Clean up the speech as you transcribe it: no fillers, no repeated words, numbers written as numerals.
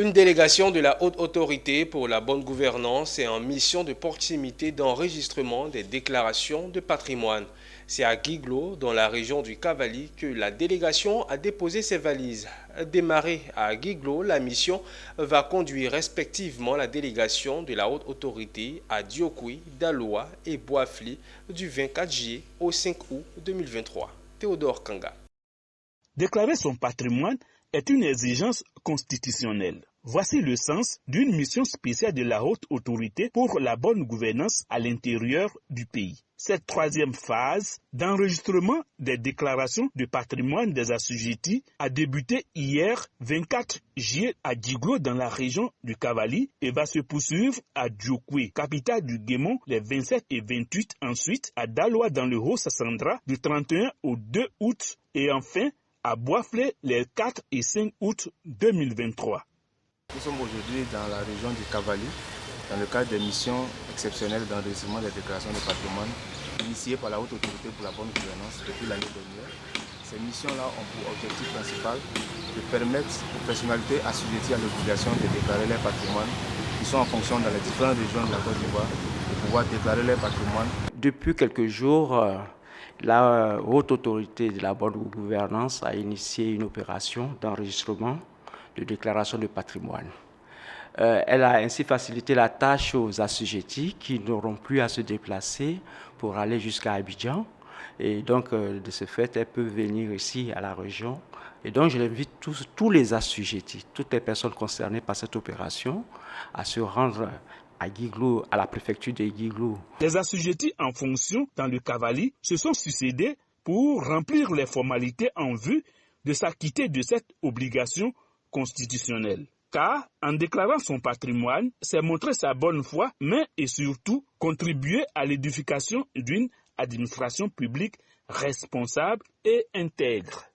Une délégation de la Haute Autorité pour la bonne gouvernance est en mission de proximité d'enregistrement des déclarations de patrimoine. C'est à Guiglo, dans la région du Cavali, que la délégation a déposé ses valises. Démarrée à Guiglo, la mission va conduire respectivement la délégation de la Haute Autorité à Diokoui, Daloa et Boafli du 24 juillet au 5 août 2023. Théodore Kanga. Déclarer son patrimoine est une exigence constitutionnelle. Voici le sens d'une mission spéciale de la Haute Autorité pour la bonne gouvernance à l'intérieur du pays. Cette troisième phase d'enregistrement des déclarations de patrimoine des assujettis a débuté hier 24 juillet à Guiglo dans la région du Cavali et va se poursuivre à Diokoui, capitale du Guémon, les 27 et 28, ensuite à Daloa dans le Haut-Sassandra du 31 au 2 août et enfin à Boaflé les 4 et 5 août 2023. Nous sommes aujourd'hui dans la région du Cavali, dans le cadre des missions exceptionnelles d'enregistrement des déclarations de patrimoine initiées par la Haute Autorité pour la bonne gouvernance depuis l'année dernière. Ces missions-là ont pour objectif principal de permettre aux personnalités assujetties à l'obligation de déclarer leur patrimoine, qui sont en fonction dans les différentes régions de la Côte d'Ivoire, de pouvoir déclarer leur patrimoine. Depuis quelques jours, la Haute Autorité de la bonne gouvernance a initié une opération d'enregistrement de déclaration de patrimoine. Elle a ainsi facilité la tâche aux assujettis qui n'auront plus à se déplacer pour aller jusqu'à Abidjan. Et donc, de ce fait, elles peuvent venir ici à la région. Et donc, je l'invite tous les assujettis, toutes les personnes concernées par cette opération, à se rendre à Guiglo, à la préfecture de Guiglo. Les assujettis en fonction dans le Cavali se sont succédés pour remplir les formalités en vue de s'acquitter de cette obligation constitutionnelle. Car, en déclarant son patrimoine, c'est montrer sa bonne foi, mais et surtout contribuer à l'édification d'une administration publique responsable et intègre.